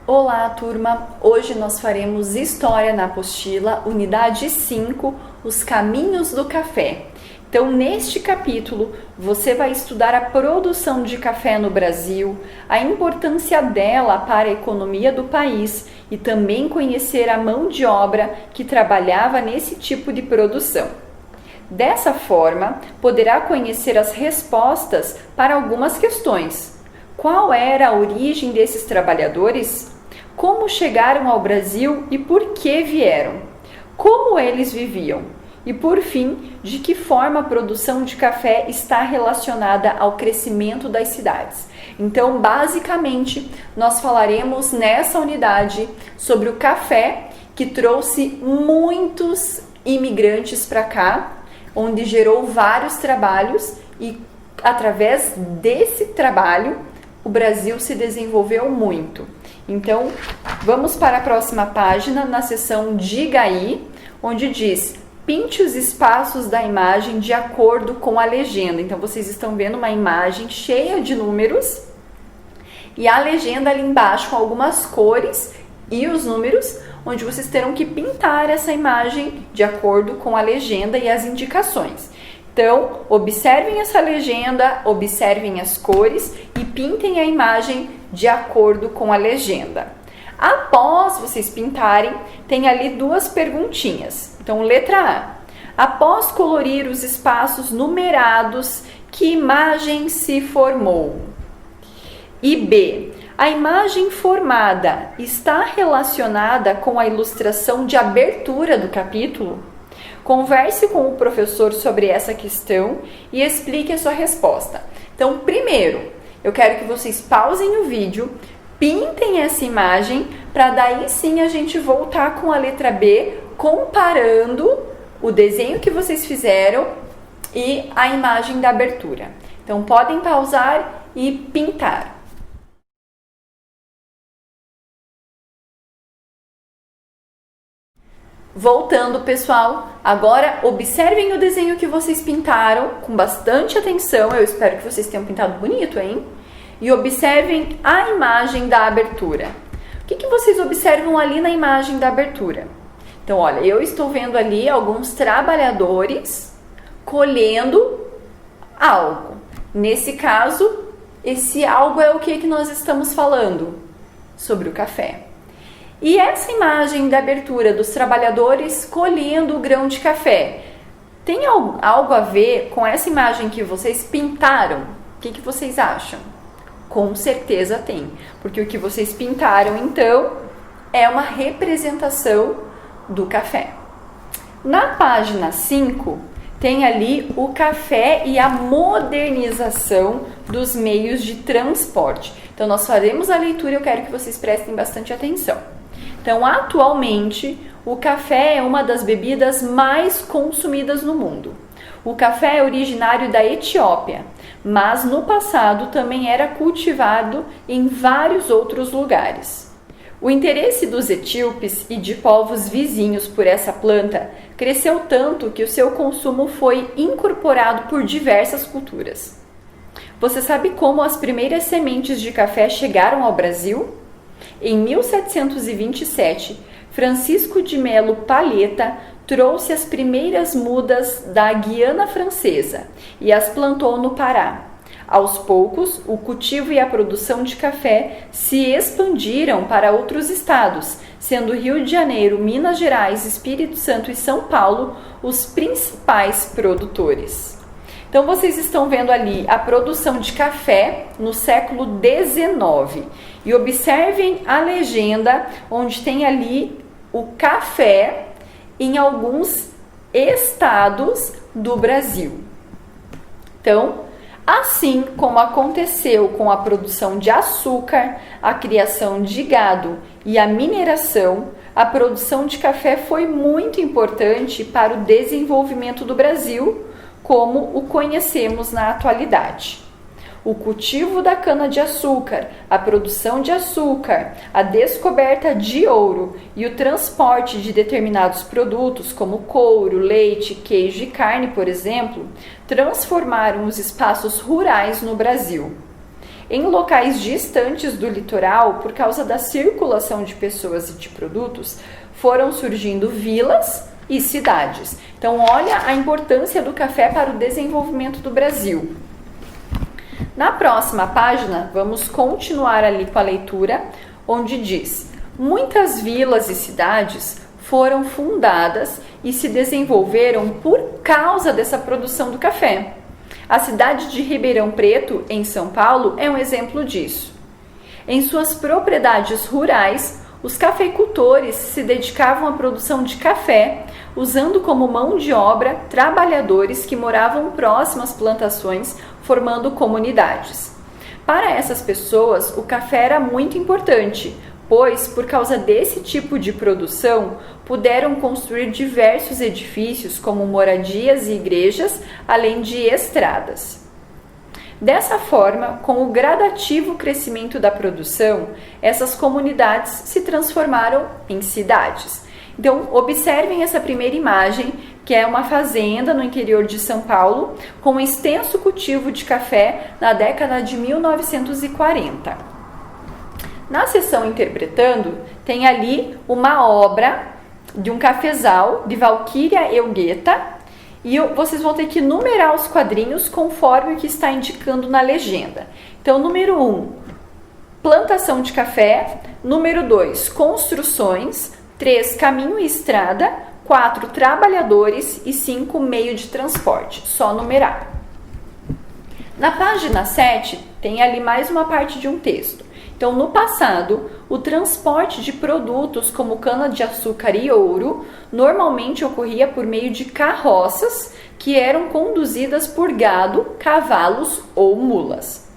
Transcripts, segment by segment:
Olá, turma! Hoje nós faremos História na Apostila, unidade 5, Os Caminhos do Café. Então, neste capítulo, você vai estudar a produção de café no Brasil, a importância dela para a economia do país e também conhecer a mão de obra que trabalhava nesse tipo de produção. Dessa forma, poderá conhecer as respostas para algumas questões. Qual era a origem desses trabalhadores? Como chegaram ao Brasil e por que vieram? Como eles viviam? E por fim, de que forma a produção de café está relacionada ao crescimento das cidades? Então, basicamente, nós falaremos nessa unidade sobre o café que trouxe muitos imigrantes para cá, onde gerou vários trabalhos e através desse trabalho o Brasil se desenvolveu muito. Então, vamos para a próxima página, na seção Diga aí, onde diz: pinte os espaços da imagem de acordo com a legenda. Então, vocês estão vendo uma imagem cheia de números e a legenda ali embaixo com algumas cores e os números, onde vocês terão que pintar essa imagem de acordo com a legenda e as indicações. Então, observem essa legenda, observem as cores e pintem a imagem de acordo com a legenda. Após vocês pintarem, tem ali duas perguntinhas. Então, letra A. Após colorir os espaços numerados, que imagem se formou? E B. A imagem formada está relacionada com a ilustração de abertura do capítulo? Converse com o professor sobre essa questão e explique a sua resposta. Então, primeiro, eu quero que vocês pausem o vídeo, pintem essa imagem, para daí sim a gente voltar com a letra B, comparando o desenho que vocês fizeram e a imagem da abertura. Então, podem pausar e pintar. Voltando, pessoal, agora observem o desenho que vocês pintaram com bastante atenção. Eu espero que vocês tenham pintado bonito, hein? E observem a imagem da abertura. O que vocês observam ali na imagem da abertura? Então, olha, eu estou vendo ali alguns trabalhadores colhendo algo. Nesse caso, esse algo é o que nós estamos falando? Sobre o café. E essa imagem da abertura dos trabalhadores colhendo o grão de café, tem algo a ver com essa imagem que vocês pintaram? O que vocês acham? Com certeza tem, porque o que vocês pintaram, então, é uma representação do café. Na página 5, tem ali o café e a modernização dos meios de transporte. Então, nós faremos a leitura e eu quero que vocês prestem bastante atenção. Então, atualmente, o café é uma das bebidas mais consumidas no mundo. O café é originário da Etiópia, mas no passado também era cultivado em vários outros lugares. O interesse dos etíopes e de povos vizinhos por essa planta cresceu tanto que o seu consumo foi incorporado por diversas culturas. Você sabe como as primeiras sementes de café chegaram ao Brasil? Em 1727, Francisco de Melo Palheta trouxe as primeiras mudas da Guiana Francesa e as plantou no Pará. Aos poucos, o cultivo e a produção de café se expandiram para outros estados, sendo Rio de Janeiro, Minas Gerais, Espírito Santo e São Paulo os principais produtores. Então, vocês estão vendo ali a produção de café no século XIX. E observem a legenda, onde tem ali o café em alguns estados do Brasil. Então, assim como aconteceu com a produção de açúcar, a criação de gado e a mineração, a produção de café foi muito importante para o desenvolvimento do Brasil, como o conhecemos na atualidade. O cultivo da cana-de-açúcar, a produção de açúcar, a descoberta de ouro e o transporte de determinados produtos, como couro, leite, queijo e carne, por exemplo, transformaram os espaços rurais no Brasil. em locais distantes do litoral, por causa da circulação de pessoas e de produtos, foram surgindo vilas e cidades. Então, olha a importância do café para o desenvolvimento do Brasil. Na próxima página, vamos continuar ali com a leitura, onde diz: muitas vilas e cidades foram fundadas e se desenvolveram por causa dessa produção do café. A cidade de Ribeirão Preto, em São Paulo, é um exemplo disso. Em suas propriedades rurais, os cafeicultores se dedicavam à produção de café, usando como mão de obra trabalhadores que moravam próximo às plantações, formando comunidades. Para essas pessoas, o café era muito importante, pois, por causa desse tipo de produção, puderam construir diversos edifícios, como moradias e igrejas, além de estradas. Dessa forma, com o gradativo crescimento da produção, essas comunidades se transformaram em cidades. Então, observem essa primeira imagem, que é uma fazenda no interior de São Paulo, com um extenso cultivo de café na década de 1940. Na seção Interpretando, tem ali uma obra de um cafezal de Valquíria Elgueta, e vocês vão ter que numerar os quadrinhos conforme o que está indicando na legenda. Então, número 1, plantação de café. Número 2, construções. 3, caminho e estrada. 4, trabalhadores. E 5, meio de transporte. Só numerar. Na página 7, tem ali mais uma parte de um texto. Então, no passado, o transporte de produtos como cana-de-açúcar e ouro normalmente ocorria por meio de carroças que eram conduzidas por gado, cavalos ou mulas.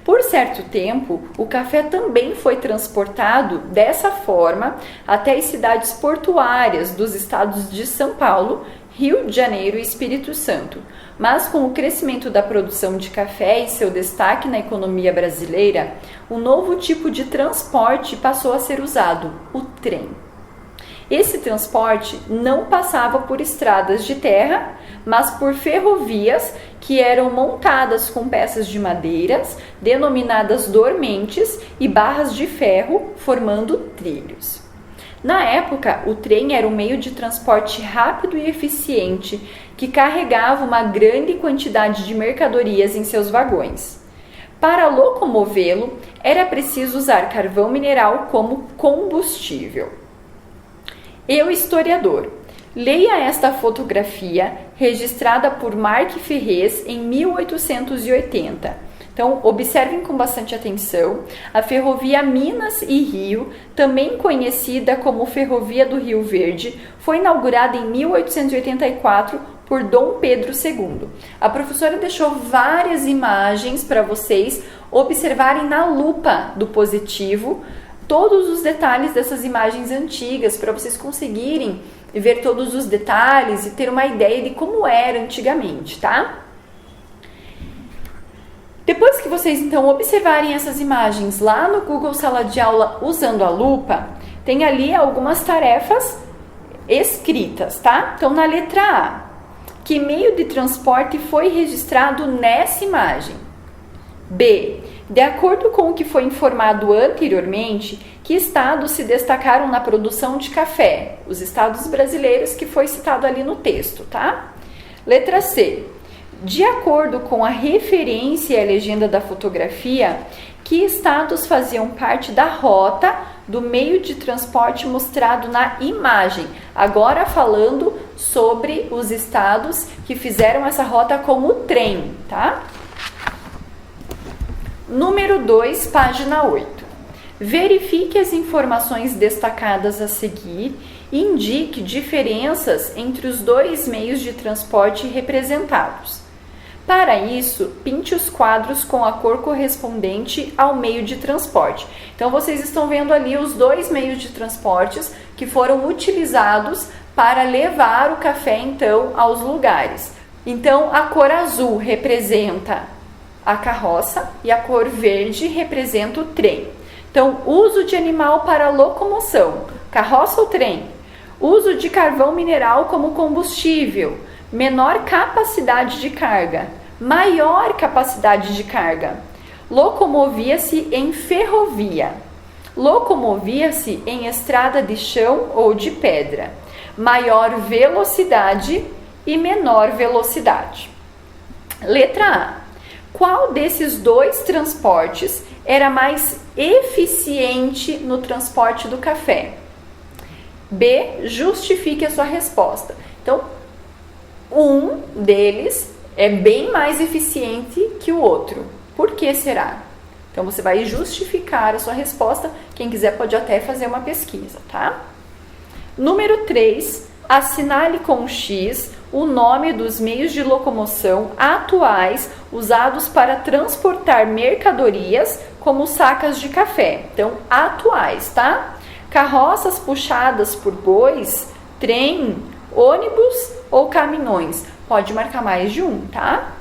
Por certo tempo, o café também foi transportado dessa forma até as cidades portuárias dos estados de São Paulo, Rio de Janeiro e Espírito Santo. Mas com o crescimento da produção de café e seu destaque na economia brasileira, um novo tipo de transporte passou a ser usado, o trem. Esse transporte não passava por estradas de terra, mas por ferrovias que eram montadas com peças de madeiras, denominadas dormentes, e barras de ferro, formando trilhos. Na época, o trem era um meio de transporte rápido e eficiente que carregava uma grande quantidade de mercadorias em seus vagões. Para locomovê-lo, era preciso usar carvão mineral como combustível. Eu, historiador, leia esta fotografia registrada por Marc Ferrez em 1880. Então, observem com bastante atenção. A ferrovia Minas e Rio, também conhecida como Ferrovia do Rio Verde, foi inaugurada em 1884 por Dom Pedro II. A professora deixou várias imagens para vocês observarem na lupa do positivo todos os detalhes dessas imagens antigas, para vocês conseguirem ver todos os detalhes e ter uma ideia de como era antigamente, tá? Depois que vocês, então, observarem essas imagens lá no Google Sala de Aula usando a lupa, tem ali algumas tarefas escritas, tá? Então, na letra A, que meio de transporte foi registrado nessa imagem? B, de acordo com o que foi informado anteriormente, que estados se destacaram na produção de café? Os estados brasileiros que foi citado ali no texto, tá? Letra C, de acordo com a referência e a legenda da fotografia, que estados faziam parte da rota do meio de transporte mostrado na imagem? Agora falando sobre os estados que fizeram essa rota como trem, tá? Número 2, página 8. Verifique as informações destacadas a seguir e indique diferenças entre os dois meios de transporte representados. Para isso, pinte os quadros com a cor correspondente ao meio de transporte. Então, vocês estão vendo ali os dois meios de transportes que foram utilizados para levar o café, então, aos lugares. Então, a cor azul representa a carroça e a cor verde representa o trem. Então, uso de animal para locomoção, carroça ou trem? Uso de carvão mineral como combustível, menor capacidade de carga, maior capacidade de carga. Locomovia-se em ferrovia. Locomovia-se em estrada de chão ou de pedra. Maior velocidade e menor velocidade. Letra A. Qual desses dois transportes era mais eficiente no transporte do café? B. Justifique a sua resposta. Então, um deles é bem mais eficiente que o outro. Por que será? Então, você vai justificar a sua resposta. Quem quiser pode até fazer uma pesquisa, tá? Número 3. Assinale com X o nome dos meios de locomoção atuais usados para transportar mercadorias como sacas de café. Então, atuais, tá? Carroças puxadas por bois, trem, ônibus ou caminhões. Pode marcar mais de um, tá?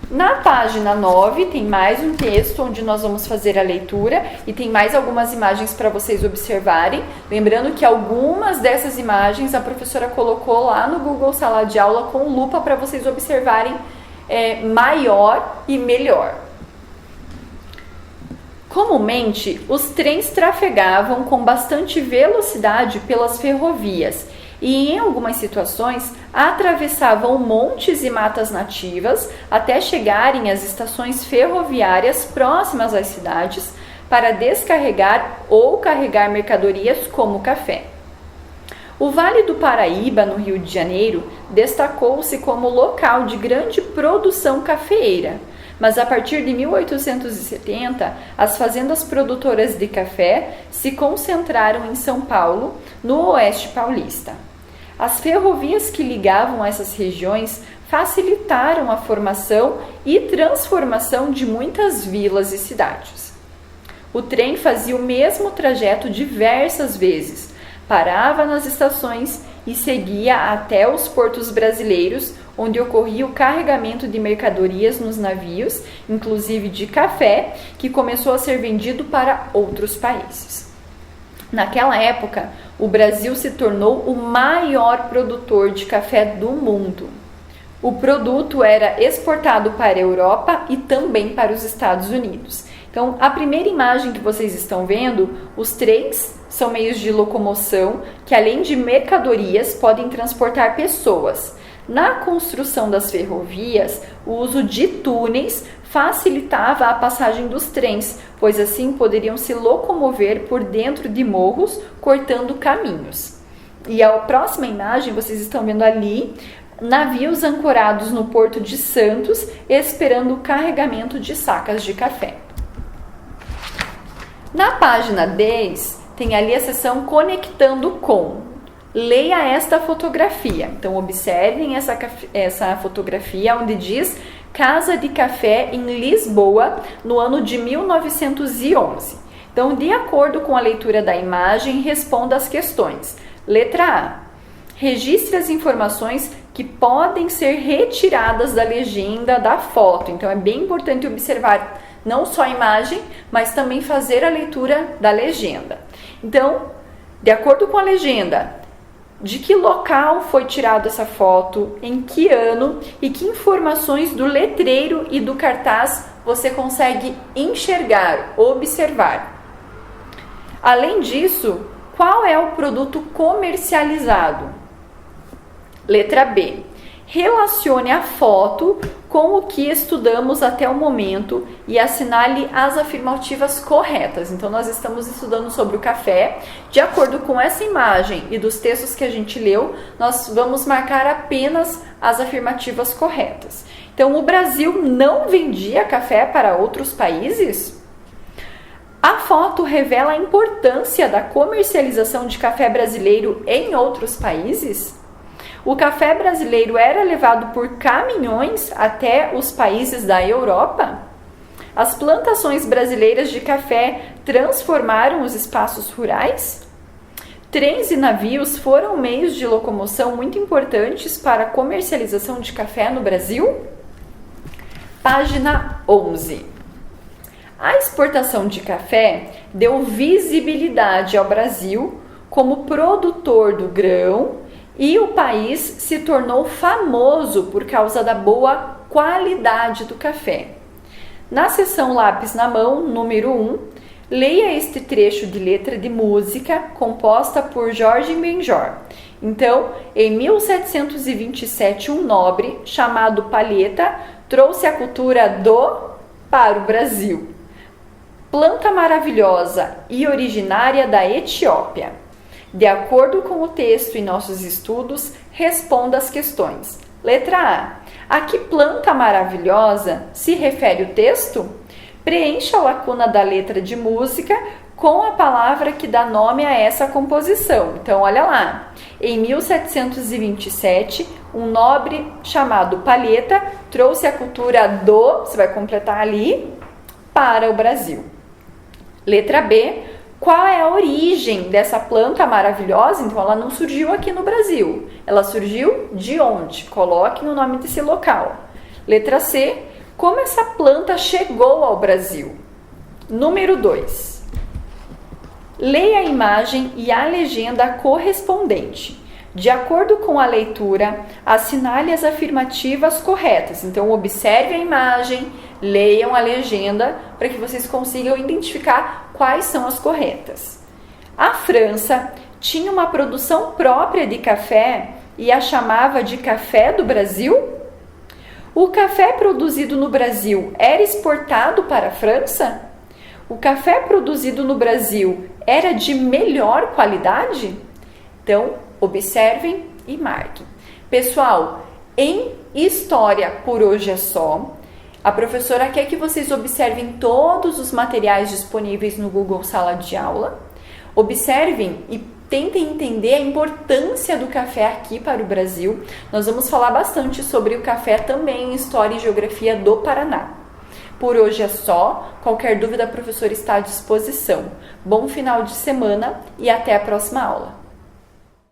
Na página 9 tem mais um texto onde nós vamos fazer a leitura e tem mais algumas imagens para vocês observarem. Lembrando que algumas dessas imagens a professora colocou lá no Google Sala de Aula com lupa para vocês observarem maior e melhor. Comumente, os trens trafegavam com bastante velocidade pelas ferrovias e, em algumas situações, atravessavam montes e matas nativas até chegarem às estações ferroviárias próximas às cidades para descarregar ou carregar mercadorias como café. O Vale do Paraíba, no Rio de Janeiro, destacou-se como local de grande produção cafeeira, mas a partir de 1870, as fazendas produtoras de café se concentraram em São Paulo, no oeste paulista. As ferrovias que ligavam essas regiões facilitaram a formação e transformação de muitas vilas e cidades. O trem fazia o mesmo trajeto diversas vezes, parava nas estações e seguia até os portos brasileiros, onde ocorria o carregamento de mercadorias nos navios, inclusive de café, que começou a ser vendido para outros países. Naquela época, o Brasil se tornou o maior produtor de café do mundo. O produto era exportado para a Europa e também para os Estados Unidos. Então, a primeira imagem que vocês estão vendo, os trens são meios de locomoção que, além de mercadorias, podem transportar pessoas. Na construção das ferrovias, o uso de túneis facilitava a passagem dos trens, pois assim poderiam se locomover por dentro de morros, cortando caminhos. E a próxima imagem, vocês estão vendo ali, navios ancorados no Porto de Santos, esperando o carregamento de sacas de café. Na página 10, tem ali a seção Conectando com. Leia esta fotografia. Então, observem essa fotografia onde diz Casa de Café em Lisboa, no ano de 1911. Então, de acordo com a leitura da imagem, responda as questões. Letra A. Registre as informações que podem ser retiradas da legenda da foto. Então, é bem importante observar não só a imagem, mas também fazer a leitura da legenda. Então, de acordo com a legenda, de que local foi tirada essa foto, em que ano e que informações do letreiro e do cartaz você consegue enxergar, observar. Além disso, qual é o produto comercializado? Letra B. Relacione a foto com o que estudamos até o momento e assinale as afirmativas corretas. Então, nós estamos estudando sobre o café. De acordo com essa imagem e dos textos que a gente leu, nós vamos marcar apenas as afirmativas corretas. Então, o Brasil não vendia café para outros países? A foto revela a importância da comercialização de café brasileiro em outros países? O café brasileiro era levado por caminhões até os países da Europa? As plantações brasileiras de café transformaram os espaços rurais? Trens e navios foram meios de locomoção muito importantes para a comercialização de café no Brasil? Página 11. A exportação de café deu visibilidade ao Brasil como produtor do grão e o país se tornou famoso por causa da boa qualidade do café. Na seção Lápis na Mão, número 1, leia este trecho de letra de música composta por Jorge Benjor. Então, em 1727, um nobre chamado Palheta trouxe a cultura para o Brasil. Planta maravilhosa e originária da Etiópia. De acordo com o texto e nossos estudos, responda as questões. Letra A. A que planta maravilhosa se refere o texto? Preencha a lacuna da letra de música com a palavra que dá nome a essa composição. Então, olha lá. Em 1727, um nobre chamado Palheta trouxe a cultura você vai completar ali, para o Brasil. Letra B. Qual é a origem dessa planta maravilhosa? Então, ela não surgiu aqui no Brasil. Ela surgiu de onde? Coloque o nome desse local. Letra C. Como essa planta chegou ao Brasil? Número 2. Leia a imagem e a legenda correspondente. De acordo com a leitura, assinale as afirmativas corretas. Então, observe a imagem, leiam a legenda para que vocês consigam identificar quais são as corretas. A França tinha uma produção própria de café e a chamava de café do Brasil? O café produzido no Brasil era exportado para a França? O café produzido no Brasil era de melhor qualidade? Então, observem e marquem. Pessoal, em História por hoje é só. A professora quer que vocês observem todos os materiais disponíveis no Google Sala de Aula. Observem e tentem entender a importância do café aqui para o Brasil. Nós vamos falar bastante sobre o café também em História e Geografia do Paraná. Por hoje é só. Qualquer dúvida, a professora está à disposição. Bom final de semana e até a próxima aula.